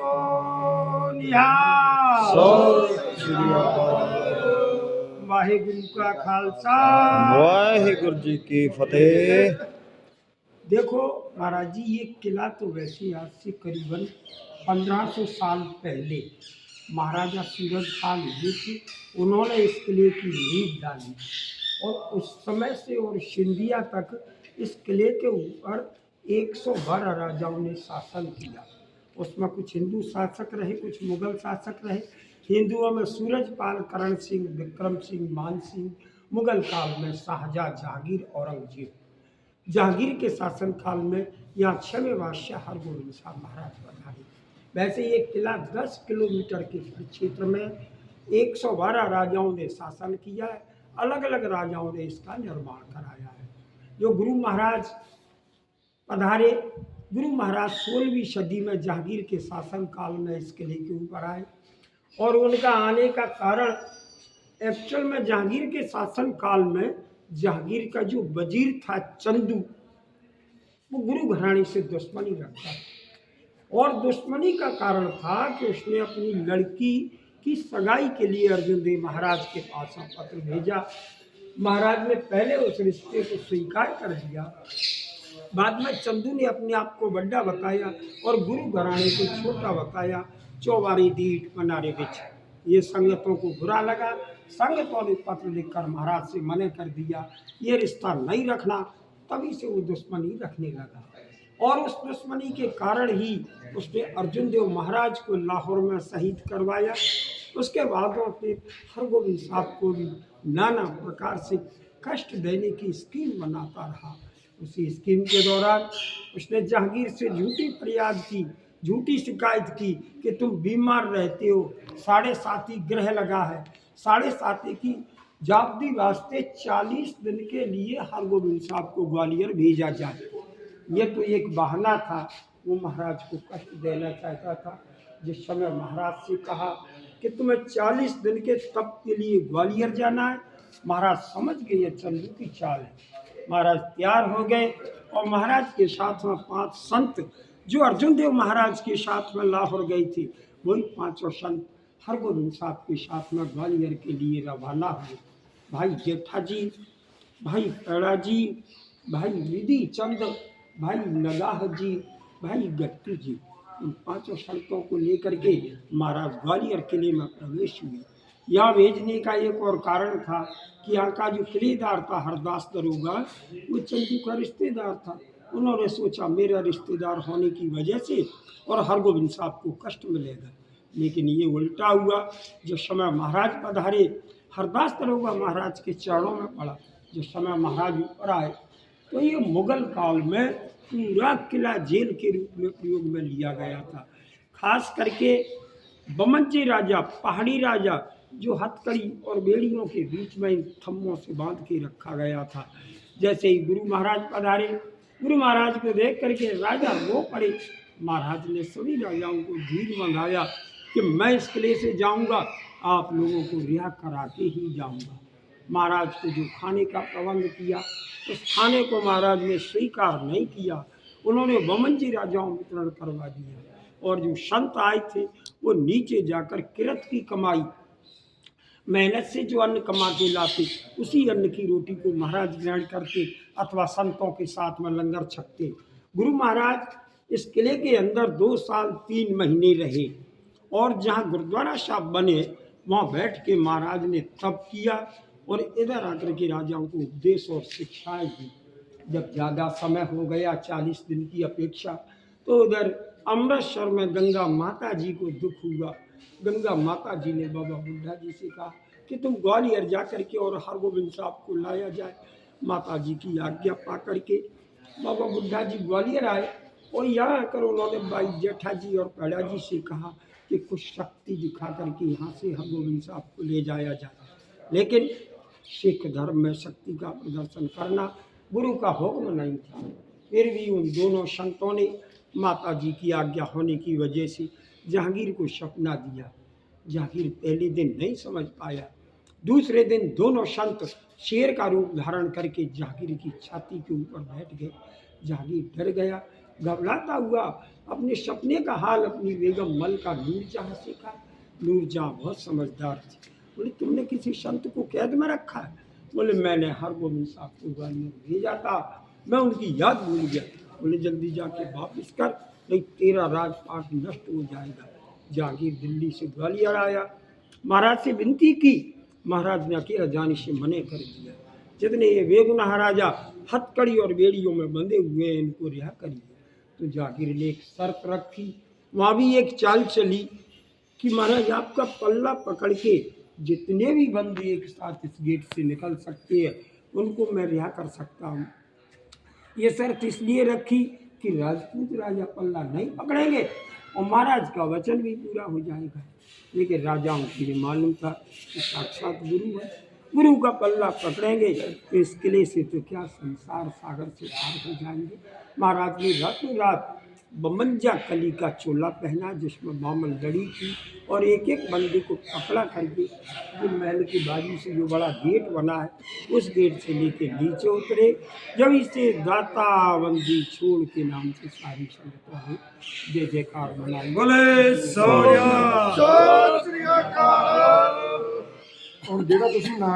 सो निहाल। वाहिगुरु का खालसा, वाहिगुरु जी की फतेह। देखो महाराज जी, ये किला तो वैसे आज से करीबन 1500 साल पहले महाराजा सूरज खान जी थे, उन्होंने इस किले की नींव डाली और उस समय से और सिंधिया तक इस किले के ऊपर 112 राजाओं ने शासन किया। उसमें कुछ हिंदू शासक रहे, कुछ मुगल शासक रहे। हिंदुओं में सूरजपाल, करण सिंह, विक्रम सिंह, मान सिंह। मुगल काल में शाहजहाँ, जहांगीर, औरंगजेब। जहांगीर के शासन काल में यहाँ 6वें बादशाह हरगोविंद शाह महाराज पधारे। वैसे ये किला 10 किलोमीटर के क्षेत्र में 112 राजाओं ने शासन किया है। अलग अलग राजाओं ने इसका निर्माण कराया है। जो गुरु महाराज पधारे, गुरु महाराज 16वीं सदी में जहांगीर के शासन काल में इस किले के ऊपर आए और उनका आने का कारण एक्चुअल में जहांगीर के शासन काल में जहांगीर का जो वजीर था चंदू, वो गुरु घराणे से दुश्मनी रखता था और दुश्मनी का कारण था कि उसने अपनी लड़की की सगाई के लिए अर्जुन देव महाराज के पास पत्र भेजा। महाराज ने पहले उस रिश्ते को स्वीकार कर दिया, बाद में चंदू ने अपने आप को बड़ा बताया और गुरु घराणे को छोटा बताया। चौबारी दीठ मनारे बिच, ये संगतों को बुरा लगा। संगतों ने पत्र लिखकर महाराज से मना कर दिया, ये रिश्ता नहीं रखना। तभी से वो दुश्मनी रखने लगा और उस दुश्मनी के कारण ही उसने अर्जुन देव महाराज को लाहौर में शहीद करवाया। उसके बाद वो अपने हरगोविंद साहब को भी नाना प्रकार से कष्ट देने की स्कीम बनाता रहा। उसी स्कीम के दौरान उसने जहांगीर से झूठी फरियाद की, झूठी शिकायत की कि तुम बीमार रहते हो, 7.5 ग्रह लगा है, 7.5 की जाबदी वास्ते 40 दिन के लिए हरगोविंद साहब को ग्वालियर भेजा जाए। ये तो एक बहाना था, वो महाराज को कष्ट देना चाहता था। जिस समय महाराज से कहा कि तुम्हें 40 दिन के तप के लिए ग्वालियर जाना है, महाराज समझ गए ये चंदू की चाल है। महाराज तैयार हो गए और महाराज के साथ में 5 संत जो अर्जुन देव महाराज के साथ में लाहौर गई थी, वही 5 संत हरगोविंद साहब के साथ में ग्वालियर के लिए रवाना हुए। भाई जेठा जी, भाई पेड़ा जी, भाई विधि चंद, भाई नगाह जी, भाई गट्टू जी, इन 5 संतों को लेकर के महाराज ग्वालियर किले में प्रवेश हुए। यहाँ भेजने का एक और कारण था कि यहाँ का जो किलेदार था हरदास दरोगा, वो चंदू का रिश्तेदार था। उन्होंने सोचा मेरा रिश्तेदार होने की वजह से और हरगोविंद साहब को कष्ट मिलेगा, लेकिन ये उल्टा हुआ। जिस समय महाराज पधारे, हरदास दरोगा महाराज के चरणों में पड़ा। जिस समय महाराज ऊपर आए तो ये मुगल काल में पूरा किला जेल के रूप में प्रयोग में लिया गया था। खास करके बमंची राजा, पहाड़ी राजा, जो हथकड़ी और बेड़ियों के बीच में इन थम्मों से बांध के रखा गया था। जैसे ही गुरु महाराज पधारे, गुरु महाराज को देख करके राजा रो पड़े। महाराज ने सभी राजाओं को धीर मंगाया कि मैं इस किले से जाऊंगा, आप लोगों को रिहा करा के ही जाऊंगा। महाराज को जो खाने का प्रबंध किया, उस खाने को महाराज ने स्वीकार नहीं किया। उन्होंने बमंजी राजाओं वितरण करवा दिया और जो संत आए थे वो नीचे जाकर किरत की कमाई, मेहनत से जो अन्न कमा के लाते, उसी अन्न की रोटी को महाराज ग्रहण करते अथवा संतों के साथ में लंगर छकते। गुरु महाराज इस किले के अंदर 2 साल 3 महीने रहे और जहाँ गुरुद्वारा साहब बने वहाँ बैठ के महाराज ने तप किया और इधर आकर के राजाओं को उपदेश और शिक्षाएं दी। जब ज़्यादा समय हो गया, 40 दिन की अपेक्षा, तो उधर अमृतसर में गंगा माता जी को दुख हुआ। गंगा माता जी ने बाबा बुढ़ा जी से कहा कि तुम ग्वालियर जा कर के और हरगोविंद साहब को लाया जाए। माता जी की आज्ञा पा करके बाबा बुढ़ा जी ग्वालियर आए और यहाँ आकर उन्होंने भाई जेठा जी और पेड़ा जी से कहा कि कुछ शक्ति दिखा करके यहाँ से हरगोविंद साहब को ले जाया जाए। लेकिन सिख धर्म में शक्ति का प्रदर्शन करना गुरु का हुक्म नहीं था। फिर भी उन दोनों संतों ने माता जी की आज्ञा होने की वजह से जहांगीर को सपना दिया। जहांगीर पहले दिन नहीं समझ पाया। दूसरे दिन दोनों संत शेर का रूप धारण करके जहांगीर की छाती के ऊपर बैठ गए। जहांगीर डर गया। घबराता हुआ अपने सपने का हाल अपनी बेगम मलका नूरजहाँ से कहा। नूरजहाँ बहुत समझदार थी। बोले तुमने किसी संत को कैद में रखा है? बोले मैंने हरगोबिंद साहब को ग्वालियर भेजा था, मैं उनकी याद भूल गया। बोले जल्दी जाके वापिस कर, नहीं तेरा राजपाट नष्ट हो जाएगा। जहांगीर दिल्ली से ग्वालियर आया, महाराज से विनती की। महाराज ने अकेला जाने से मने कर दिया। जितने ये बेगुनाह राजा हथकड़ी और बेड़ियों में बंधे हुए हैं, इनको रिहा करिए। तो जहांगीर ने एक शर्त रखी, वहाँ भी एक चाल चली कि महाराज आपका पल्ला पकड़ के जितने भी बंदे एक साथ इस गेट से निकल सकते हैं उनको मैं रिहा कर सकता हूँ। ये शर्त इसलिए रखी कि राजपूत राजा पल्ला नहीं पकड़ेंगे और महाराज का वचन भी पूरा हो जाएगा। लेकिन राजाओं के लिए मालूम था कि साक्षात गुरु है, गुरु का पल्ला पकड़ेंगे तो इस किले से तो क्या संसार सागर से पार हो जाएंगे। महाराज ने रातों रात बमंजा कली का चोला पहना जिसमें मामल लड़ी थी और एक एक बंदे को पकड़ा करके जो महल की बाजू से जो बड़ा गेट बना है उस गेट से लेके नीचे उतरे। जब इसे दाता बंदी छोड़ के नाम से सारी संगतों ने जय जयकार बनाई। बोले सोनिया और जेड़ा तुसी